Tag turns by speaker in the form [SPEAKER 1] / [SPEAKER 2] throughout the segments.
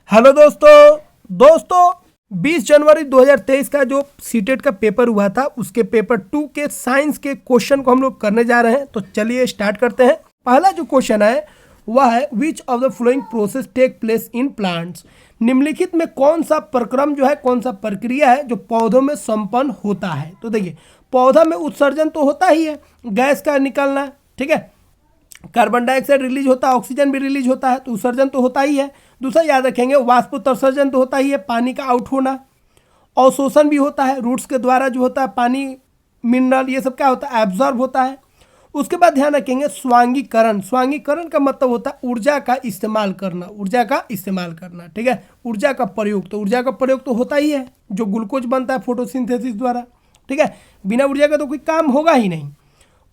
[SPEAKER 1] Hello दोस्तों 20 जनवरी 2023 का जो सीटेट का पेपर हुआ था उसके पेपर 2 के साइंस के क्वेश्चन को हम लोग करने जा रहे हैं। तो चलिए स्टार्ट करते हैं। पहला जो क्वेश्चन है वह है which of the following process take place in plants. निम्नलिखित में कौन सा प्रक्रम जो है, कौन सा प्रक्रिया है जो पौधों में संपन्न होता है। तो देखिए, पौधा में उत्सर्जन तो होता ही है, गैस का निकलना, ठीक है, कार्बन डाइऑक्साइड रिलीज होता है, ऑक्सीजन भी रिलीज होता है, तो उत्सर्जन तो होता ही है। दूसरा याद रखेंगे, वाष्पोत्सर्जन तो होता ही है, पानी का आउट होना। अवशोषण भी होता है, रूट्स के द्वारा जो होता है पानी, मिनरल, ये सब क्या होता है, एब्जॉर्ब होता है। उसके बाद ध्यान रखेंगे स्वांगीकरण। स्वांगीकरण का मतलब होता है ऊर्जा का इस्तेमाल करना, ऊर्जा का इस्तेमाल करना, ठीक है, ऊर्जा का प्रयोग। तो ऊर्जा का प्रयोग तो होता ही है, जो ग्लूकोज बनता है फोटोसिंथेसिस द्वारा, ठीक है, बिना ऊर्जा का तो कोई काम होगा ही नहीं।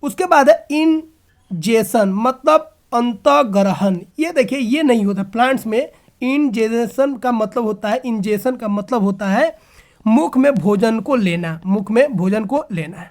[SPEAKER 1] उसके बाद है इंजेशन, मतलब अंतःग्रहण। ये देखिए, ये नहीं होता प्लांट्स में। इंजेशन का मतलब होता है, इंजेशन का मतलब होता है मुख में भोजन को लेना, मुख में भोजन को लेना है।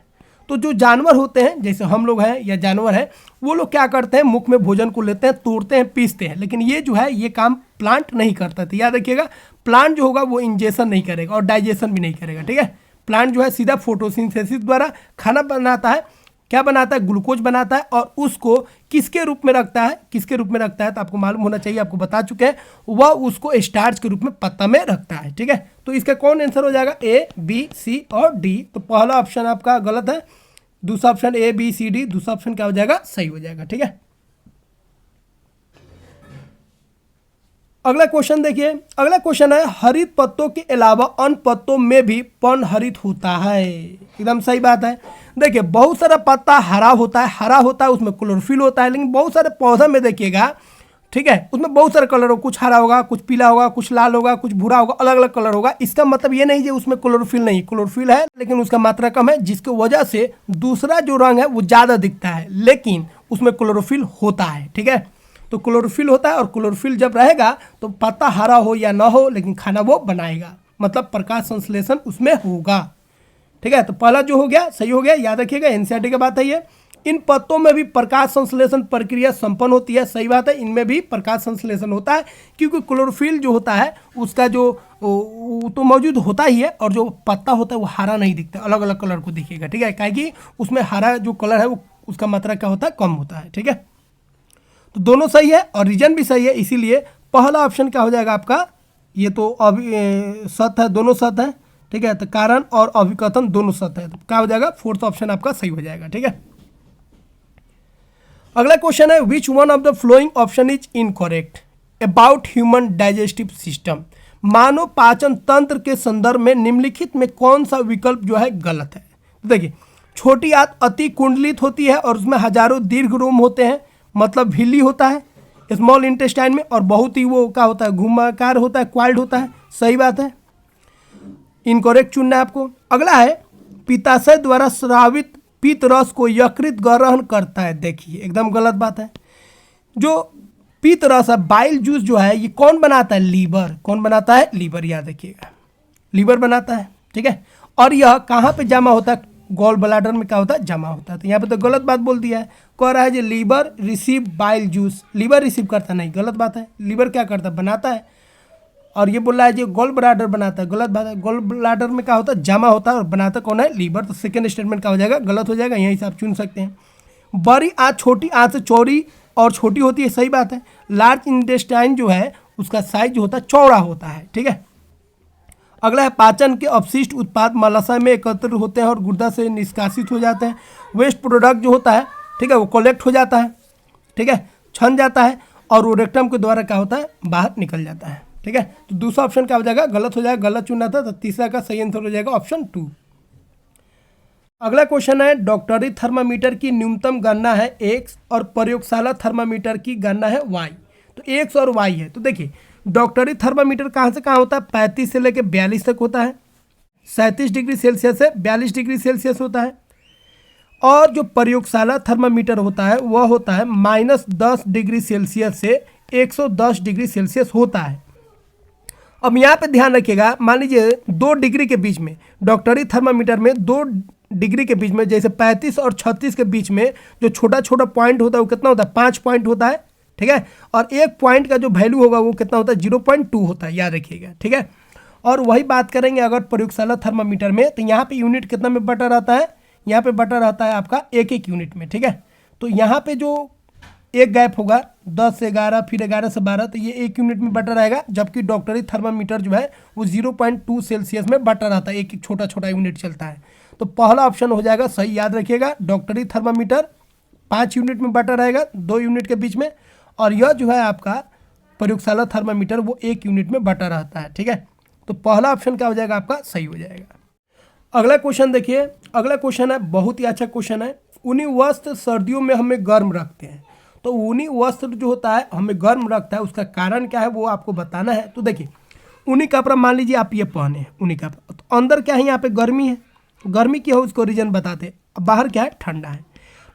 [SPEAKER 1] तो जो जानवर होते हैं, जैसे हम लोग हैं या जानवर हैं, वो लोग क्या करते हैं, मुख में भोजन को लेते हैं, तोड़ते हैं, पीसते हैं। लेकिन ये जो है, ये काम प्लांट नहीं करता। तो याद रखिएगा, प्लांट जो होगा वो इंजेशन नहीं करेगा और डाइजेशन भी नहीं करेगा, ठीक है। प्लांट जो है सीधा फोटोसिंथेसिस द्वारा खाना बनाता है। क्या बनाता है, ग्लूकोज बनाता है, और उसको किसके रूप में रखता है, किसके रूप में रखता है, तो आपको मालूम होना चाहिए, आपको बता चुके हैं, वह उसको स्टार्च के रूप में पत्ता में रखता है, ठीक है। तो इसका कौन आंसर हो जाएगा, ए, बी, सी और डी। तो पहला ऑप्शन आपका गलत है, दूसरा option A, B, C, D, दूसरा ऑप्शन क्या हो जाएगा, सही हो जाएगा, ठीक है। अगला क्वेश्चन देखिए, अगला क्वेश्चन है हरित पत्तों के अलावा अन्य पत्तों में भी पर्णहरित होता है। एकदम सही बात है। देखिए, बहुत सारा पत्ता हरा होता है, उसमें क्लोरोफिल होता है, लेकिन बहुत सारे पौधे में देखिएगा, ठीक है, उसमें बहुत सारे कलर हो, कुछ हरा होगा, कुछ पीला होगा, कुछ लाल होगा, कुछ भूरा होगा, अलग अलग कलर होगा। इसका मतलब ये नहीं कि उसमें क्लोरोफिल नहीं, क्लोरोफिल है लेकिन उसका मात्रा कम है, जिसकी वजह से दूसरा जो रंग है वो ज़्यादा दिखता है, लेकिन उसमें क्लोरोफिल होता है, ठीक है। तो क्लोरोफिल होता है, और क्लोरोफिल जब रहेगा तो पत्ता हरा हो या ना हो, लेकिन खाना वो बनाएगा, मतलब प्रकाश संश्लेषण उसमें होगा, ठीक है। तो पहला जो हो गया सही हो गया, याद रखिएगा, एनसीईआरटी की बात है ये। इन पत्तों में भी प्रकाश संश्लेषण प्रक्रिया संपन्न होती है, सही बात है, इनमें भी प्रकाश संश्लेषण होता है, क्योंकि क्लोरोफिल जो होता है उसका जो तो मौजूद होता ही है, और जो पत्ता होता है वो हरा नहीं दिखता, अलग अलग कलर को दिखेगा, ठीक है, क्योंकि उसमें हरा जो कलर है वो उसका मात्रा क्या होता है, कम होता है, ठीक है। तो दोनों सही है और रीजन भी सही है, इसीलिए पहला ऑप्शन क्या हो जाएगा आपका, ये तो अभी सत्य है, दोनों सत्य है, ठीक है। तो कारण और अभिकथन दोनों सत्य है, तो क्या हो जाएगा, फोर्थ ऑप्शन आपका सही हो जाएगा, ठीक है। अगला क्वेश्चन है which one of the following option is incorrect about human digestive system. मानव पाचन तंत्र के संदर्भ में निम्नलिखित में कौन सा विकल्प जो है गलत है। देखिए, छोटी आंत अति कुंडलित होती है और उसमें हजारों दीर्घ रोम होते हैं, मतलब झिल्ली होता है स्मॉल इंटेस्टाइन में, और बहुत ही वो क्या होता है, घुमाकार होता है, क्वाइल्ड होता है, सही बात है, इनकरेक्ट चुनना है आपको। अगला है पित्ताशय द्वारा स्रावित पित्त रस को यकृत ग्रहण करता है। देखिए, एकदम गलत बात है। जो पित्त रस है, बाइल जूस जो है, ये कौन बनाता है, लीवर। कौन बनाता है, लीवर, याद रखिएगा, लीवर बनाता है, ठीक है। और यह कहाँ पे जमा होता है, गॉल ब्लैडर में क्या होता है, जमा होता है। तो यहाँ पे तो गलत बात बोल दिया है, कह रहा है जो liver receive bile juice, liver receive करता नहीं, गलत बात है। लीवर क्या करता है, बनाता है, और ये बोल रहा है जो गॉल ब्लैडर बनाता है, गलत बात है। गॉल ब्लैडर में क्या होता है, जमा होता है, और बनाता कौन है, लीवर। तो सेकेंड स्टेटमेंट क्या हो जाएगा, गलत हो जाएगा, यहीं से आप चुन सकते हैं। बड़ी आंत छोटी आंत से चौड़ी और छोटी होती है, सही बात है। लार्ज इंटेस्टाइन जो है उसका साइज जो होता है चौड़ा होता है, ठीक है। अगला है पाचन के अपशिष्ट उत्पाद मलाशय में एकत्रित होते हैं और गुर्दा से निष्कासित हो जाते हैं। वेस्ट प्रोडक्ट जो होता है, ठीक है, वो कलेक्ट हो जाता है, ठीक है, छन जाता है, और वो रेक्टम के द्वारा क्या होता है, बाहर निकल जाता है, ठीक है। तो दूसरा ऑप्शन क्या हो जाएगा, गलत हो जाएगा, गलत चुना था। तो तीसरा का सही आंसर हो जाएगा ऑप्शन 2। अगला क्वेश्चन है डॉक्टरी थर्मामीटर की न्यूनतम गणना है x और प्रयोगशाला थर्मामीटर की गणना है y। तो x और y है। तो देखिए, डॉक्टरी थर्मामीटर कहाँ से कहाँ होता है, 35 से लेकर 42 तक होता है, 37 डिग्री सेल्सियस से 42 डिग्री सेल्सियस होता है। और जो प्रयोगशाला थर्मामीटर होता है वह होता है -10 डिग्री सेल्सियस से 110 डिग्री सेल्सियस होता है। अब यहाँ पे ध्यान रखिएगा, मान लीजिए 2 डिग्री के बीच में, डॉक्टरी थर्मामीटर में 2 डिग्री के बीच में, जैसे 35 और 36 के बीच में जो छोटा छोटा पॉइंट होता है वो कितना होता है, 5 पॉइंट होता है, ठीक है। और एक पॉइंट का जो वैल्यू होगा वो कितना होता है, 0.2 होता है, याद रखिएगा, ठीक है। और वही बात करेंगे अगर प्रयोगशाला थर्मामीटर में, तो यहाँ पे यूनिट कितना में बटा रहता है, यहाँ पे बटा रहता है आपका 1-1 यूनिट में, ठीक है। तो यहाँ पे जो एक गैप होगा 10 से 11, फिर 11 से 12, तो ये 1 यूनिट में बटा रहेगा, जबकि डॉक्टरी थर्मामीटर जो है वो 0.2 सेल्सियस में बटा रहता है, एक छोटा छोटा यूनिट चलता है। तो पहला ऑप्शन हो जाएगा सही, याद रखिएगा। डॉक्टरी थर्मामीटर 5 यूनिट में बटा रहेगा 2 यूनिट के बीच में, और यह जो है आपका प्रयोगशाला थर्मामीटर वो 1 यूनिट में बटा रहता है, ठीक है। तो पहला ऑप्शन क्या हो जाएगा आपका, सही हो जाएगा। अगला क्वेश्चन देखिए, अगला क्वेश्चन है बहुत ही अच्छा क्वेश्चन है। ऊनी वस्त्र सर्दियों में हमें गर्म रखते हैं, तो ऊनी वस्त्र जो होता है हमें गर्म रखता है, उसका कारण क्या है वो आपको बताना है। तो देखिए ऊनी कपड़ा मान लीजिए आप ये पहने हैं ऊनी कपड़ा, तो अंदर क्या है, यहाँ पे गर्मी है, गर्मी क्या है उसको रीजन बताते हैं, अब बाहर क्या है, ठंडा है।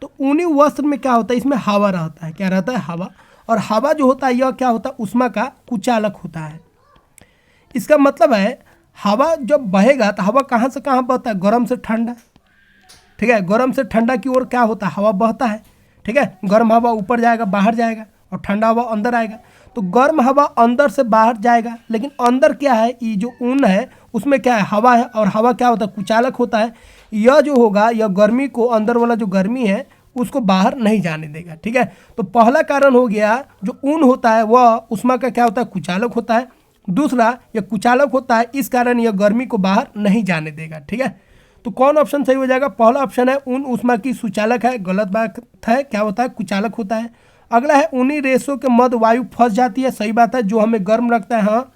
[SPEAKER 1] तो ऊनी वस्त्र में क्या होता है, इसमें हवा रहता है, क्या रहता है, हवा। और हवा जो होता है यह क्या होता है, ऊष्मा का कुचालक होता है। इसका मतलब है हवा जब बहेगा तो हवा कहाँ से कहाँ बहता है, गर्म से ठंडा, ठीक है। गर्म से ठंडा की ओर क्या होता है, हवा बहता है, ठीक है। गर्म हवा ऊपर जाएगा, बाहर जाएगा, और ठंडा हवा अंदर आएगा। तो गर्म हवा अंदर से बाहर जाएगा, लेकिन अंदर क्या है, ये जो ऊन है उसमें क्या है, हवा है, और हवा क्या होता है, कुचालक होता है। यह जो होगा यह गर्मी को, अंदर वाला जो गर्मी है उसको बाहर नहीं जाने देगा, ठीक है। तो पहला कारण हो गया, जो ऊन होता है वह ऊष्मा का क्या होता है, कुचालक होता है। दूसरा, यह कुचालक होता है, इस कारण यह गर्मी को बाहर नहीं जाने देगा, ठीक है। तो कौन ऑप्शन सही हो जाएगा, पहला ऑप्शन है ऊन ऊष्मा की सुचालक है, गलत बात है, क्या होता है, कुचालक होता है। अगला है ऊनी रेशों के मध्य वायु फंस जाती है, सही बात है, जो हमें गर्म रखता है। हाँ,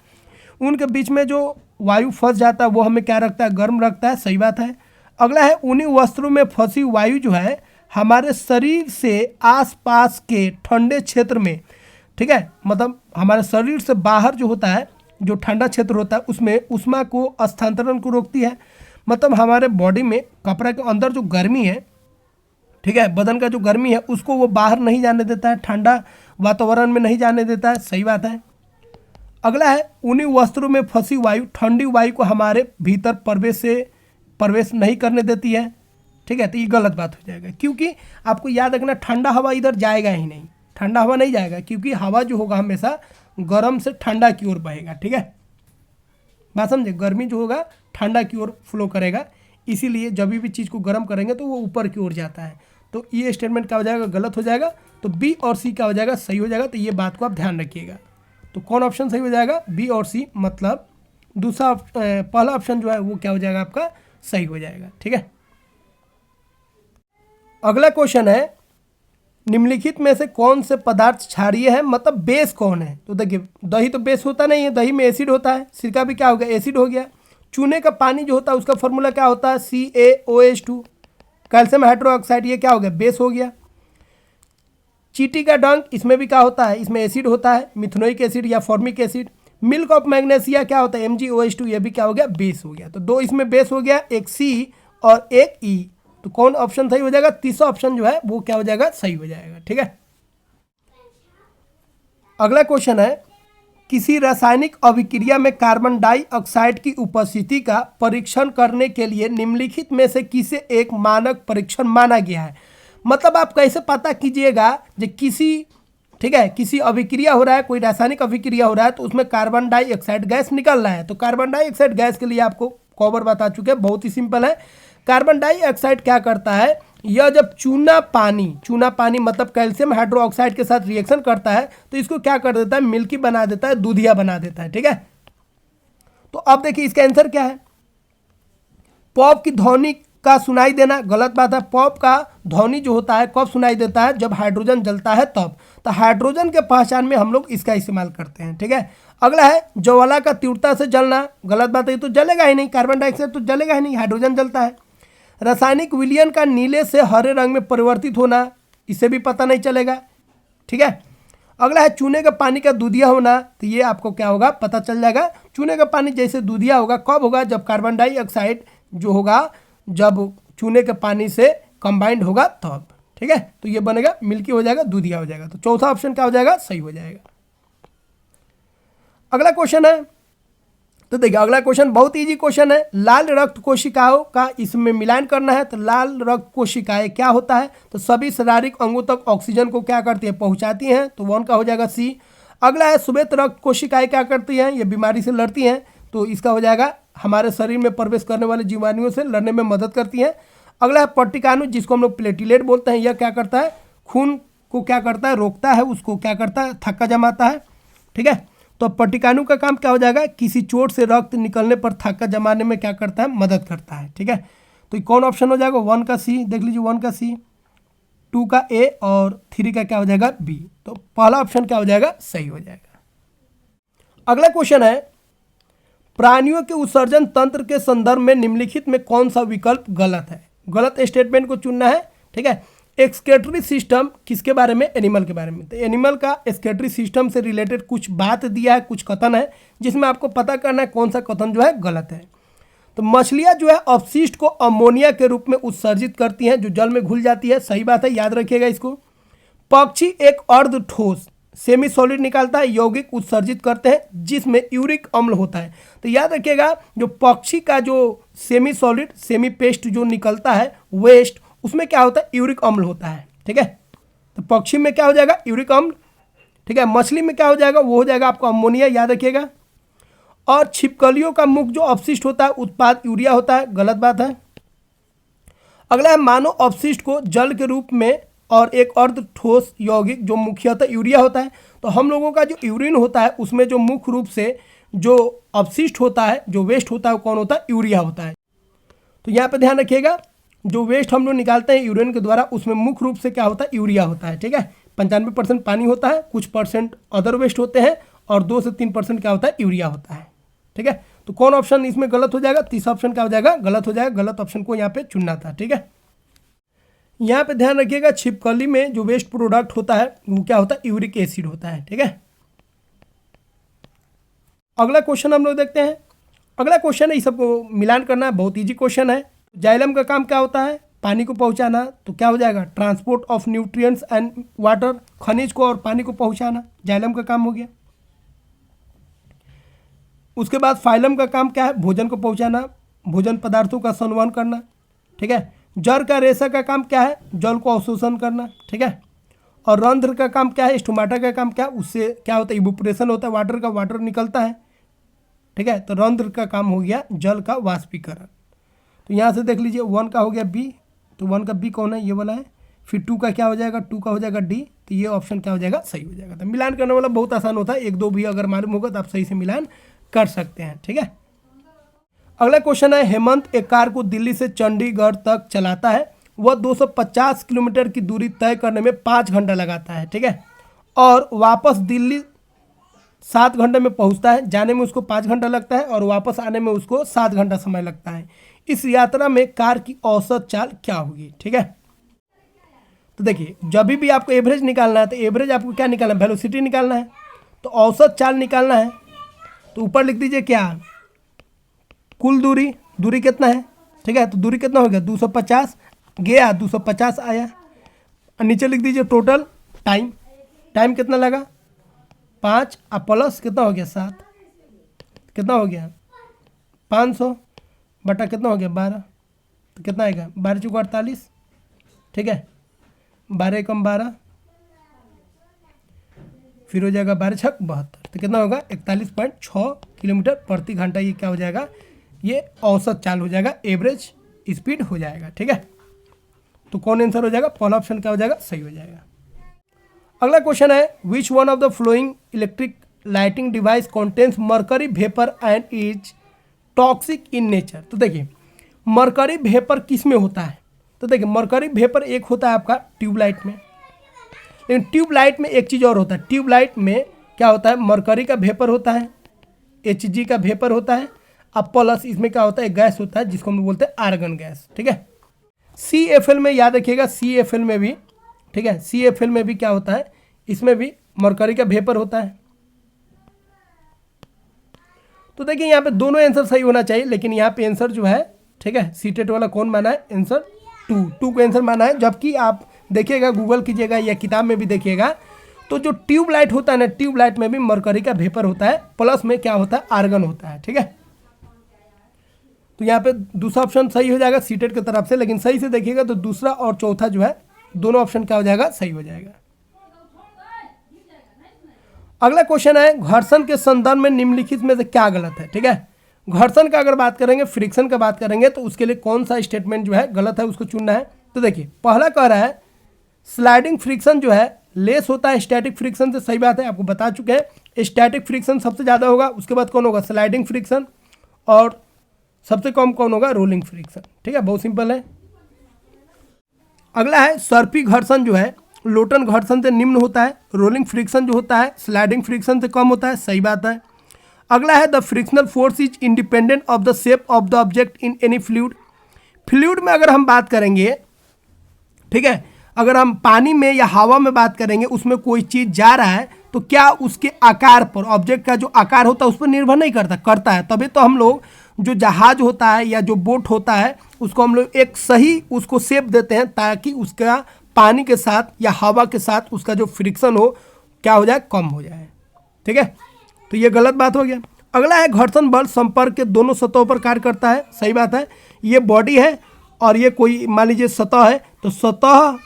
[SPEAKER 1] ऊन के बीच में जो वायु फंस जाता है वो हमें क्या रखता है, गर्म रखता है, सही बात है। अगला है ऊनी वस्त्रों में फंसी वायु जो है हमारे शरीर से आसपास के ठंडे क्षेत्र में, ठीक है, मतलब हमारे शरीर से बाहर जो होता है, जो ठंडा क्षेत्र होता है उसमें ऊष्मा को स्थानांतरण को रोकती है। मतलब हमारे बॉडी में कपड़ा के अंदर जो गर्मी है, ठीक है, बदन का जो गर्मी है उसको वो बाहर नहीं जाने देता है, ठंडा वातावरण में नहीं जाने देता है, सही बात है। अगला है ऊनी वस्त्रों में फंसी वायु ठंडी वायु को हमारे भीतर प्रवेश नहीं करने देती है, ठीक है। तो ये गलत बात हो जाएगा, क्योंकि आपको याद रखना ठंडा हवा इधर जाएगा ही नहीं, ठंडा हवा नहीं जाएगा, क्योंकि हवा जो होगा हमेशा गर्म से ठंडा की ओर बहेगा, ठीक है, बात समझे। गर्मी जो होगा ठंडा की ओर फ्लो करेगा, इसीलिए जब भी चीज़ को गर्म करेंगे तो वो ऊपर की ओर जाता है। तो ये स्टेटमेंट क्या हो जाएगा, गलत हो जाएगा। तो बी और सी क्या हो जाएगा, सही हो जाएगा। तो ये बात को आप ध्यान रखिएगा। तो कौन ऑप्शन सही हो जाएगा, बी और सी, मतलब दूसरा पहला ऑप्शन जो है वो क्या हो जाएगा आपका, सही हो जाएगा, ठीक है। अगला क्वेश्चन है निम्नलिखित में से कौन से पदार्थ क्षारीय है, मतलब बेस कौन है। तो देखिए दही तो बेस होता नहीं है, दही में एसिड होता है, सिरका भी क्या हो गया, एसिड हो गया। चूने का पानी जो होता है उसका फॉर्मूला क्या होता है, CaOH2। कैल्शियम हाइड्रोक्साइड ये क्या हो गया, बेस हो गया। चींटी का डंक, इसमें भी क्या होता है, इसमें एसिड होता है, मिथनोइक एसिड या formic acid. Milk of magnesia क्या होता है, MgOH2, ये भी क्या हो गया, बेस हो गया। तो दो इसमें बेस हो गया, एक C और एक E। तो कौन ऑप्शन सही हो जाएगा, तीसरा ऑप्शन जो है वो क्या हो जाएगा, सही हो जाएगा, ठीक है। अगला क्वेश्चन है किसी रासायनिक अभिक्रिया में कार्बन डाइऑक्साइड की उपस्थिति का परीक्षण करने के लिए निम्नलिखित में से किसे एक मानक परीक्षण माना गया है। मतलब आप कैसे पता कीजिएगा जो किसी, ठीक है, किसी अभिक्रिया हो रहा है, कोई रासायनिक अभिक्रिया हो रहा है तो उसमें कार्बन डाइऑक्साइड गैस निकल रहा है। तो कार्बन डाइऑक्साइड गैस के लिए आपको कवर बता चुके हैं, बहुत ही सिंपल है। कार्बन डाइऑक्साइड क्या करता है, यह जब चूना पानी मतलब कैल्शियम हाइड्रोक्साइड के साथ रिएक्शन करता है तो इसको क्या कर देता है, मिल्की बना देता है, दूधिया बना देता है, ठीक है। तो अब देखिए इसका आंसर क्या है, पॉप की ध्वनि का सुनाई देना, गलत बात है। पॉप का ध्वनि जो होता है कब सुनाई देता है, जब हाइड्रोजन जलता है तब। तो हाइड्रोजन के पहचान में हम लोग इसका इस्तेमाल करते हैं, ठीक है। अगला है ज्वाला का तीव्रता से जलना, गलत बात है, तो जलेगा ही नहीं, कार्बन डाइऑक्साइड तो जलेगा ही नहीं, हाइड्रोजन जलता है। रासायनिक विलयन का नीले से हरे रंग में परिवर्तित होना, इसे भी पता नहीं चलेगा, ठीक है। अगला है चूने का पानी का दूधिया होना, तो ये आपको क्या होगा, पता चल जाएगा। चूने का पानी जैसे दूधिया होगा कब होगा, जब कार्बन डाइऑक्साइड जो होगा जब चूने के पानी से कंबाइंड होगा तब, ठीक है। तो ये बनेगा मिल्की हो जाएगा, दूधिया हो जाएगा। तो चौथा ऑप्शन क्या हो जाएगा, सही हो जाएगा। अगला क्वेश्चन है तो देखिए अगला क्वेश्चन बहुत इजी क्वेश्चन है। लाल रक्त कोशिकाओं का इसमें मिलान करना है। तो लाल रक्त कोशिकाएं क्या होता है, तो सभी शारीरिक अंगों तक ऑक्सीजन को क्या करती है, पहुंचाती हैं। तो 1 का हो जाएगा सी। अगला है श्वेत रक्त कोशिकाएं क्या करती हैं, ये बीमारी से लड़ती हैं। तो इसका हो जाएगा हमारे शरीर में प्रवेश करने वाले जीवाणुओं से लड़ने में मदद करती हैं। अगला है पट्टिकानु, जिसको हम लोग प्लेटिलेट बोलते हैं। यह क्या करता है, खून को क्या करता है, रोकता है, उसको क्या करता है, थक्का जमाता है। ठीक है, तो पट्टिकानु का काम क्या हो जाएगा, किसी चोट से रक्त निकलने पर थक्का जमाने में क्या करता है, मदद करता है। ठीक है, तो कौन ऑप्शन हो जाएगा, 1 का सी। देख लीजिए 1 का सी, 2 का ए और 3 का क्या हो जाएगा, बी। तो पहला ऑप्शन क्या हो जाएगा, सही हो जाएगा। अगला क्वेश्चन है, प्राणियों के उत्सर्जन तंत्र के संदर्भ में निम्नलिखित में कौन सा विकल्प गलत है। गलत स्टेटमेंट को चुनना है। ठीक है, एक्सक्रीटरी सिस्टम किसके बारे में, एनिमल के बारे में। तो एनिमल का एक्सक्रीटरी सिस्टम से रिलेटेड कुछ बात दिया है, कुछ कथन है, जिसमें आपको पता करना है कौन सा कथन जो है गलत है। तो मछलियां जो है अपशिष्ट को अमोनिया के रूप में उत्सर्जित करती हैं, जो जल में घुल जाती है। सही बात है, याद रखिएगा इसको। पक्षी एक अर्ध ठोस सेमी सॉलिड निकालता है, यौगिक उत्सर्जित करते हैं जिसमें यूरिक अम्ल होता है। तो याद रखिएगा, जो पक्षी का जो सेमी सॉलिड सेमी पेस्ट जो निकलता है वेस्ट, उसमें क्या होता है, यूरिक अम्ल होता है। ठीक है, तो पक्षी में क्या हो जाएगा, यूरिक अम्ल। ठीक है, मछली में क्या हो जाएगा, वो हो जाएगा आपको अमोनिया, याद रखिएगा। और छिपकलियों का मुख जो अपशिष्ट होता है उत्पाद यूरिया होता है, गलत बात है। अगला है, मानव अपशिष्ट को जल के रूप में और एक अर्ध ठोस यौगिक जो मुख्यतः यूरिया होता है। तो हम लोगों का जो यूरिन होता है उसमें जो मुख्य रूप से जो अपशिष्ट होता है, जो वेस्ट होता है, वो कौन होता है, यूरिया होता है। तो यहाँ पे ध्यान रखिएगा, जो वेस्ट हम लोग निकालते हैं यूरिन के द्वारा, उसमें मुख्य रूप से क्या होता है, यूरिया होता है। ठीक है, 95% पानी होता है, कुछ परसेंट अदर वेस्ट होते हैं और 2 से 3% क्या होता है, यूरिया होता है। ठीक है, तो कौन ऑप्शन इसमें गलत हो जाएगा, तीसरा ऑप्शन क्या हो जाएगा, गलत हो जाएगा। गलत ऑप्शन को यहाँ पे चुनना था। ठीक है, यहाँ पे ध्यान रखिएगा, छिपकली में जो वेस्ट प्रोडक्ट होता है वो क्या होता है, यूरिक एसिड होता है। ठीक है, अगला क्वेश्चन हम लोग देखते हैं। अगला क्वेश्चन है, इस सबको मिलान करना है, बहुत इजी क्वेश्चन है। जाइलम का काम क्या होता है, पानी को पहुंचाना। तो क्या हो जाएगा, transport of nutrients and water, खनिज को और पानी को पहुंचाना, जाइलम का काम हो गया। उसके बाद फाइलम का काम क्या है, भोजन को पहुंचाना, भोजन पदार्थों का संवहन करना। ठीक है, जड़ का रेशा का काम क्या है, जल को अवशोषण करना। ठीक है, और रंध्र का काम क्या है, स्टोमाटा का काम क्या है, उससे क्या होता है, इवोपरेशन होता है, वाटर का वाटर निकलता है। ठीक है, तो रंध्र का काम हो गया जल का वाष्पीकरण। तो यहाँ से देख लीजिए 1 का हो गया बी। तो 1 का बी कौन है, ये वाला है। फिर 2 का क्या हो जाएगा, 2 का हो जाएगा डी। तो ये ऑप्शन क्या हो जाएगा, सही हो जाएगा। तो मिलान करने वाला बहुत आसान होता है, 1-2 भी अगर मालूम होगा तो आप सही से मिलान कर सकते हैं। ठीक है, अगला क्वेश्चन है, हेमंत एक कार को दिल्ली से चंडीगढ़ तक चलाता है। वह 250 किलोमीटर की दूरी तय करने में 5 घंटा लगाता है। ठीक है, और वापस दिल्ली 7 घंटे में पहुंचता है। जाने में उसको 5 घंटा लगता है और वापस आने में उसको 7 घंटा समय लगता है। इस यात्रा में कार की औसत चाल क्या होगी। ठीक है, तो देखिए जब भी आपको एवरेज निकालना है तो एवरेज आपको क्या निकालना है, वेलोसिटी निकालना है। तो औसत चाल निकालना है, तो ऊपर लिख दीजिए क्या, कुल दूरी, दूरी कितना है। ठीक है, तो दूरी कितना हो गया, 250 गया, 250 आया। और नीचे लिख दीजिए टोटल टाइम, टाइम कितना लगा 5 और प्लस कितना हो गया 7, कितना हो गया 500 बटा कितना हो गया 12। तो कितना आएगा, 12 चौके 48। ठीक है, 12 कम 12, फिर हो जाएगा 12 छक 72। तो कितना होगा 41.6 किलोमीटर प्रति घंटा। ये क्या हो जाएगा, ये औसत चाल हो जाएगा, एवरेज स्पीड हो जाएगा। ठीक है, तो कौन आंसर हो जाएगा, पहला ऑप्शन क्या हो जाएगा, सही हो जाएगा। अगला क्वेश्चन है, which one of the flowing electric lighting device contains mercury vapour and is toxic in nature. तो देखिए मरकरी वेपर किस में होता है, तो देखिए मरकरी वेपर एक होता है आपका ट्यूबलाइट में, लेकिन ट्यूबलाइट में एक चीज़ और होता है। ट्यूबलाइट में क्या होता है, मरकरी का वेपर होता है, Hg का वेपर होता है, अब प्लस इसमें क्या होता है, गैस होता है जिसको हम बोलते हैं आर्गन गैस। ठीक है, CFL में याद रखिएगा, CFL में भी, ठीक है, CFL में भी क्या होता है, इसमें भी मरकरी का वेपर होता है। तो देखिए यहाँ पे दोनों आंसर सही होना चाहिए, लेकिन यहाँ पे आंसर जो है, ठीक है, सीटेट वाला कौन माना है, आंसर 2 को आंसर माना है। जबकि आप देखिएगा, गूगल कीजिएगा या किताब में भी देखिएगा, तो जो ट्यूबलाइट होता है ना, ट्यूबलाइट में भी मरकरी का वेपर होता है, प्लस में क्या होता है, आर्गन होता है। ठीक है, तो यहाँ पे दूसरा ऑप्शन सही हो जाएगा सीटेट की तरफ से, लेकिन सही से देखिएगा तो दूसरा और चौथा जो है दोनों ऑप्शन क्या हो जाएगा, सही हो जाएगा। अगला क्वेश्चन है घर्षण के संदर्भ में निम्नलिखित में से क्या गलत है। ठीक है, घर्षण का अगर बात करेंगे, फ्रिक्शन का बात करेंगे, तो उसके लिए कौन सा स्टेटमेंट जो है गलत है उसको चुनना है। तो देखिए पहला कह रहा है स्लाइडिंग फ्रिक्शन जो है लेस होता है स्टैटिक फ्रिक्शन से, सही बात है, आपको बता चुके हैं। स्टैटिक फ्रिक्शन सबसे ज़्यादा होगा, उसके बाद कौन होगा, स्लाइडिंग फ्रिक्शन, और सबसे कम कौन होगा, रोलिंग फ्रिक्शन। ठीक है, बहुत सिंपल है। अगला है सर्पी घर्षण जो है लोटन घर्षण से निम्न होता है, रोलिंग फ्रिक्शन जो होता है स्लाइडिंग फ्रिक्शन से कम होता है, सही बात है। अगला है the frictional force is independent of the shape of the object in any fluid. Fluid में अगर हम बात करेंगे, ठीक है, अगर हम पानी में या हवा में बात करेंगे, उसमें कोई चीज़ जा रहा है तो क्या उसके आकार पर, ऑब्जेक्ट का जो आकार होता है उस पर निर्भर नहीं करता है। तभी तो हम लोग जो जहाज होता है या जो बोट होता है उसको हम लोग एक सही उसको शेप देते हैं, ताकि उसका पानी के साथ या हवा के साथ उसका जो फ्रिक्शन हो क्या हो जाए, कम हो जाए। ठीक है, तो ये गलत बात हो गया। अगला है घर्षण बल संपर्क के दोनों सतहों पर कार्य करता है, सही बात है। ये बॉडी है और ये कोई मान लीजिए सतह है, तो सतह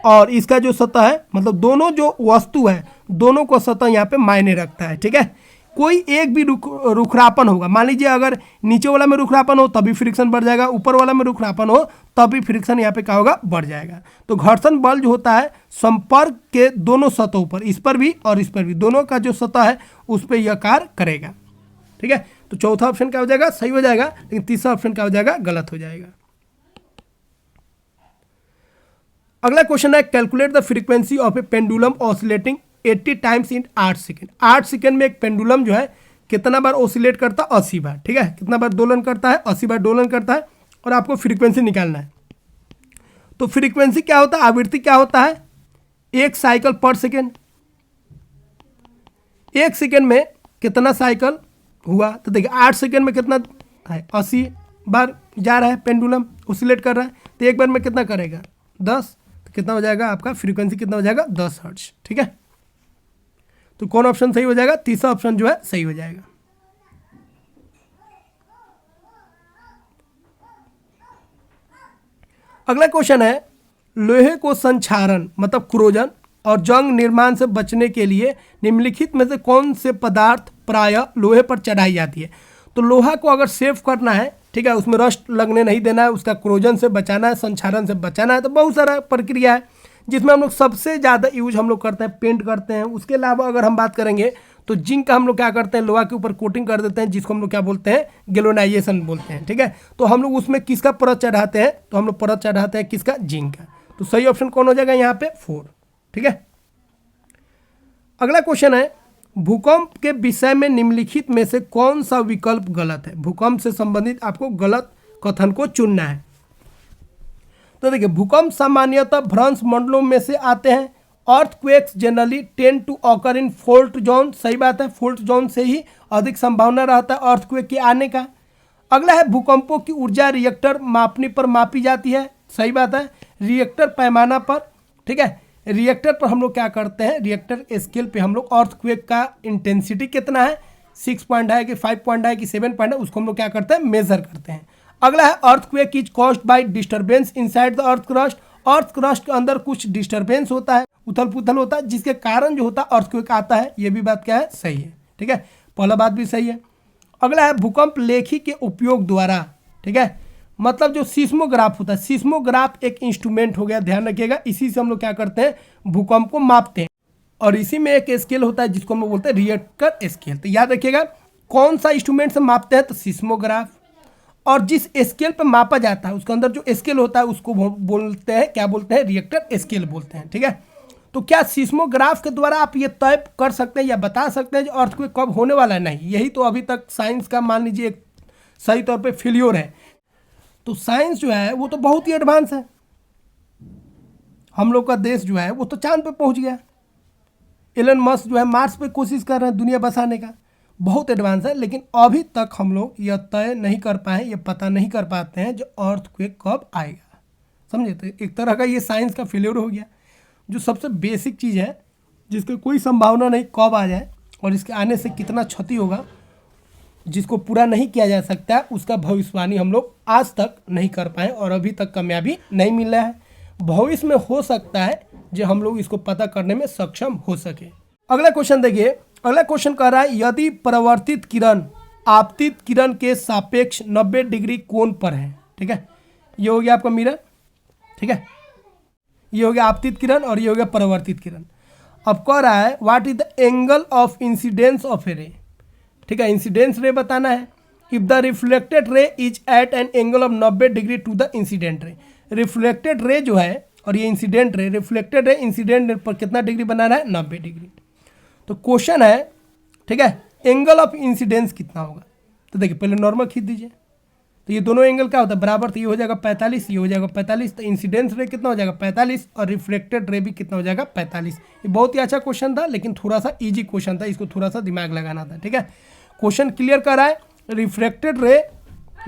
[SPEAKER 1] और इसका जो सतह है, मतलब दोनों जो वस्तु है दोनों को सतह यहाँ पे मायने रखता है। ठीक है, कोई एक भी रुखरापन होगा, मान लीजिए अगर नीचे वाला में रुखरापन हो तभी फ्रिक्शन बढ़ जाएगा, ऊपर वाला में रुखरापन हो तभी फ्रिक्शन यहाँ पे क्या होगा, बढ़ जाएगा। तो घर्षण बल जो होता है संपर्क के दोनों सतहों पर, इस पर भी और इस पर भी, दोनों का जो सतह है उस पर यह कार्य करेगा। ठीक है, तो चौथा ऑप्शन क्या हो जाएगा, सही हो जाएगा, लेकिन तीसरा ऑप्शन क्या हो जाएगा, गलत हो जाएगा। अगला क्वेश्चन है calculate the frequency of A pendulum oscillating 80 times in 8 second. 8 second में एक पेंडुलम जो है कितना बार ऑसिलेट करता है, 80 बार। ठीक है, कितना बार दोलन करता है, 80 बार दोलन करता है, और आपको फ्रीक्वेंसी निकालना है। तो फ्रीक्वेंसी क्या होता है, आवृत्ति क्या होता है, एक साइकिल पर सेकेंड। एक सेकेंड में कितना साइकिल हुआ, तो देखिए 8 सेकेंड में कितना है, 80 बार जा रहा है पेंडुलम, ऑसिलेट कर रहा है, तो एक बार में कितना करेगा, 10, तो कितना हो जाएगा आपका फ्रीक्वेंसी, कितना हो जाएगा, 10 हर्ट्ज। ठीक है, तो कौन ऑप्शन सही हो जाएगा, तीसरा ऑप्शन जो है सही हो जाएगा। अगला क्वेश्चन है लोहे को संक्षारण मतलब क्रोजन और जंग निर्माण से बचने के लिए निम्नलिखित में से कौन से पदार्थ प्रायः लोहे पर चढ़ाई जाती है। तो लोहा को अगर सेव करना है, ठीक है, उसमें रस्ट लगने नहीं देना है, उसका क्रोजन से बचाना है, संक्षारण से बचाना है, तो बहुत सारा प्रक्रिया है जिसमें हम लोग सबसे ज़्यादा यूज हम लोग करते हैं, पेंट करते हैं। उसके अलावा अगर हम बात करेंगे तो जिंक का हम लोग क्या करते हैं, लोहा के ऊपर कोटिंग कर देते हैं, जिसको हम लोग क्या बोलते हैं, गैल्वेनाइजेशन बोलते हैं। ठीक है, तो हम लोग उसमें किसका परत चढ़ाते हैं, तो हम लोग परत चढ़ाते हैं किसका, जिंक का। तो सही ऑप्शन कौन हो जाएगा यहाँ पे, 4। ठीक है, अगला क्वेश्चन है भूकंप के विषय में निम्नलिखित में से कौन सा विकल्प गलत है। भूकंप से संबंधित आपको गलत कथन को चुनना है। तो देखिए भूकंप सामान्यतः भ्रंश मंडलों में से आते हैं। Earthquakes generally tend to occur in fault zone, सही बात है, फोल्ट जोन से ही अधिक संभावना रहता है अर्थक्वेक के आने का। अगला है भूकंपों की ऊर्जा रिएक्टर मापने पर मापी जाती है, सही बात है, रिएक्टर पैमाना पर। ठीक है, रिएक्टर पर हम लोग क्या करते हैं, रिएक्टर स्केल पे हम लोग अर्थक्वेक का इंटेंसिटी कितना है, 6 पॉइंट है कि 5 पॉइंट है कि 7 पॉइंट है, उसको हम लोग क्या करते हैं, मेजर करते हैं। अगला है earthquake is caused by disturbance inside the earth crust. Earth crust के अंदर कुछ डिस्टर्बेंस होता है, उथल पुथल होता है, जिसके कारण जो होता है अर्थक्वेक आता है। ये भी बात क्या है, सही है। ठीक है, पहला बात भी सही है। अगला है भूकंप लेखी के उपयोग द्वारा, ठीक है, मतलब जो सीस्मोग्राफ होता है, सीस्मोग्राफ एक इंस्ट्रूमेंट हो गया, ध्यान रखिएगा, इसी से हम लोग क्या करते हैं, भूकंप को मापते हैं। और इसी में एक स्केल होता है जिसको हम लोग बोलते हैं रिएक्टर स्केल। तो याद रखिएगा कौन सा इंस्ट्रूमेंट से मापते हैं, तो सीस्मोग्राफ। और जिस स्केल पर मापा जाता है उसके अंदर जो स्केल होता है उसको बोलते हैं, क्या बोलते हैं, रिएक्टर स्केल बोलते हैं। ठीक है, तो क्या सीस्मोग्राफ के द्वारा आप ये तय कर सकते हैं या बता सकते हैं कि अर्थक्वेक कब होने वाला है? नहीं, यही तो अभी तक साइंस का मान लीजिए एक सही तौर पे फेल्योर है। तो साइंस जो है वो तो बहुत ही एडवांस है। हम लोग का देश जो है वो तो चांद पे पहुंच गया, एलन मस्क जो है मार्स पे कोशिश कर रहे हैं दुनिया बसाने का, बहुत एडवांस है। लेकिन अभी तक हम लोग यह तय नहीं कर पाए, ये पता नहीं कर पाते हैं जो अर्थक्वेक कब आएगा। समझे, तो एक तरह का ये साइंस का फेल्योर हो गया। जो सबसे बेसिक चीज़ है जिसकी कोई संभावना नहीं कब आ जाए और इसके आने से कितना क्षति होगा, जिसको पूरा नहीं किया जा सकता है, उसका भविष्यवाणी हम लोग आज तक नहीं कर पाए और अभी तक कामयाबी नहीं मिल रहा है। भविष्य में हो सकता है जो हम लोग इसको पता करने में सक्षम हो सके। अगला क्वेश्चन देखिए, अगला क्वेश्चन कह रहा है यदि परावर्तित किरण आपतित किरण के सापेक्ष 90 डिग्री कोण पर है, ठीक है, ये हो गया आपका मिरर, ठीक है, ये हो गया आपतित किरण और ये हो गया परावर्तित किरण। अब कह रहा है what is the angle of incidence of a ray, ठीक है, इंसिडेंस रे बताना है। If the reflected ray is at an angle of 90 degree to the incident ray, reflected ray जो है और ये incident ray, reflected ray incident ray पर कितना डिग्री बनाना है, 90 डिग्री। तो क्वेश्चन है, ठीक है, एंगल ऑफ इंसिडेंस कितना होगा। तो देखिए पहले नॉर्मल खींच दीजिए, तो ये दोनों एंगल क्या होता है बराबर, तो ये हो जाएगा 45, ये हो जाएगा 45, तो इंसिडेंस रे कितना हो जाएगा 45 और रिफ्लेक्टेड रे भी कितना हो जाएगा 45। ये बहुत ही अच्छा क्वेश्चन था लेकिन थोड़ा सा इजी क्वेश्चन था, इसको थोड़ा सा दिमाग लगाना था, ठीक है। क्वेश्चन क्लियर कर रहा है, रिफ्लेक्टेड रे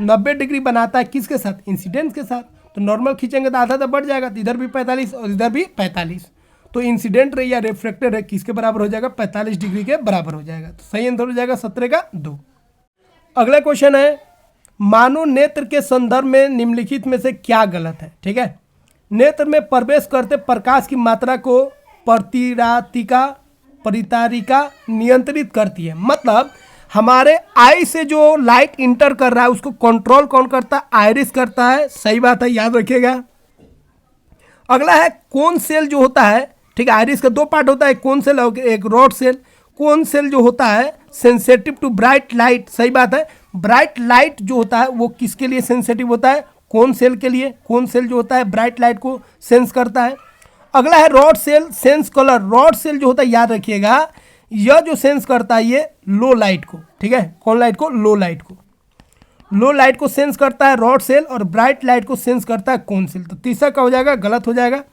[SPEAKER 1] 90 डिग्री बनाता है किसके साथ, इंसिडेंस के साथ। तो नॉर्मल खींचेंगे तो आधा तो बढ़ जाएगा, तो इधर भी 45 और इधर भी 45, तो इंसिडेंट रे या रिफ्लेक्टेड रे किसके बराबर हो जाएगा, 45 डिग्री के बराबर हो जाएगा। तो सही आंसर हो जाएगा 17 का 2। अगला क्वेश्चन है मानव नेत्र के संदर्भ में निम्नलिखित में से क्या गलत है, ठीक है। नेत्र में प्रवेश करते प्रकाश की मात्रा को परितारिका नियंत्रित करती है, मतलब हमारे आई से जो लाइट इंटर कर रहा है उसको कंट्रोल कौन करता है, आयरिस करता है, सही बात है, याद रखिएगा। अगला है कोन सेल जो होता है, ठीक है, आयरिस का दो पार्ट होता है, कोन सेल और एक रॉड सेल। कोन सेल जो होता है सेंसिटिव टू ब्राइट लाइट, सही बात है, ब्राइट लाइट जो होता है वो किसके लिए सेंसिटिव होता है, कोन सेल के लिए। कोन सेल जो होता है ब्राइट लाइट को सेंस करता है। अगला है rod cell, sense colour. Rod cell जो होता है याद रखिएगा, यह जो सेंस करता है ये लो लाइट को, ठीक है, कौन लाइट को, लो लाइट को, लो लाइट को सेंस करता है रॉड सेल और ब्राइट लाइट को सेंस करता है कोन सेल। तो तीसरा का हो जाएगा गलत हो जाएगा।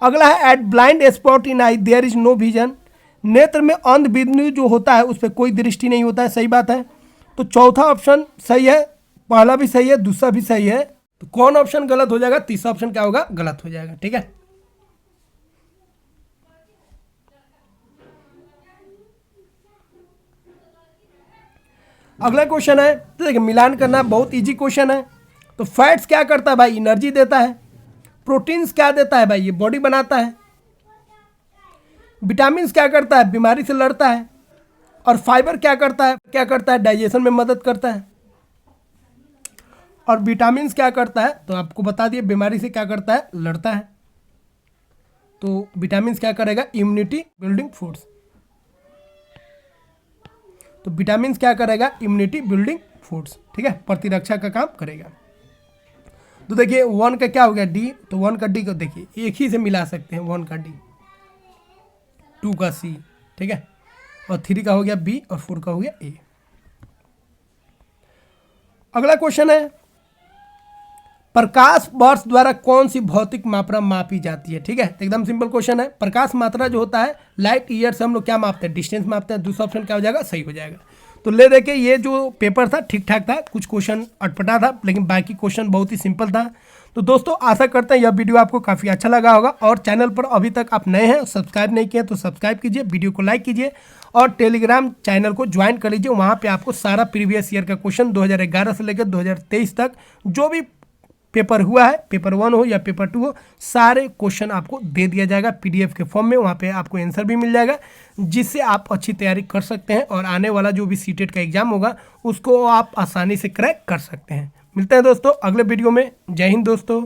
[SPEAKER 1] अगला है at blind spot in eye there is no vision. नेत्र में अंध बिंदु जो होता है उस पर कोई दृष्टि नहीं होता है, सही बात है। तो चौथा ऑप्शन सही है, पहला भी सही है, दूसरा भी सही है। तो कौन ऑप्शन गलत हो जाएगा, तीसरा ऑप्शन क्या होगा, गलत हो जाएगा, ठीक है। अगला क्वेश्चन है, तो देखिए मिलान करना बहुत इजी क्वेश्चन है। तो फैट्स क्या करता है भाई, एनर्जी देता है। प्रोटीन्स क्या देता है भाई, ये बॉडी बनाता है। विटामिन्स क्या करता है, बीमारी से लड़ता है। और फाइबर क्या करता है, डाइजेशन में मदद करता है। और विटामिन्स क्या करता है, तो आपको बता दिए बीमारी से क्या करता है, लड़ता है। तो विटामिन्स क्या करेगा, इम्यूनिटी बिल्डिंग फूड्स। तो विटामिन्स क्या करेगा, इम्यूनिटी बिल्डिंग फूड्स, ठीक है, प्रतिरक्षा का काम करेगा। तो देखिए 1 का क्या हो गया, डी। तो 1 का डी को देखिए एक ही से मिला सकते हैं, 1 का डी, 2 का सी, ठीक है, और 3 का हो गया बी और 4 का हो गया ए। अगला क्वेश्चन है प्रकाश वर्ष द्वारा कौन सी भौतिक मात्रा मापी जाती है, ठीक है। तो एकदम सिंपल क्वेश्चन है। प्रकाश मात्रा जो होता है लाइट ईयर से हम लोग क्या मापते हैं, डिस्टेंस मापते हैं। दूसरा ऑप्शन क्या हो जाएगा, सही हो जाएगा। तो ले देखिए ये जो पेपर था ठीक ठाक था, कुछ क्वेश्चन अटपटा था लेकिन बाकी क्वेश्चन बहुत ही सिंपल था। तो दोस्तों आशा करते हैं यह वीडियो आपको काफ़ी अच्छा लगा होगा और चैनल पर अभी तक आप नए हैं सब्सक्राइब नहीं किए तो सब्सक्राइब कीजिए, वीडियो को लाइक कीजिए और टेलीग्राम चैनल को ज्वाइन कर लीजिए। वहाँ पे आपको सारा प्रीवियस ईयर का क्वेश्चन 2011 से लेकर 2023 तक जो भी पेपर हुआ है, पेपर 1 हो या पेपर 2 हो, सारे क्वेश्चन आपको दे दिया जाएगा PDF के फॉर्म में। वहाँ पे आपको आंसर भी मिल जाएगा जिससे आप अच्छी तैयारी कर सकते हैं और आने वाला जो भी सीटेट का एग्जाम होगा उसको आप आसानी से क्रैक कर सकते हैं। मिलते हैं दोस्तों अगले वीडियो में। जय हिंद दोस्तों।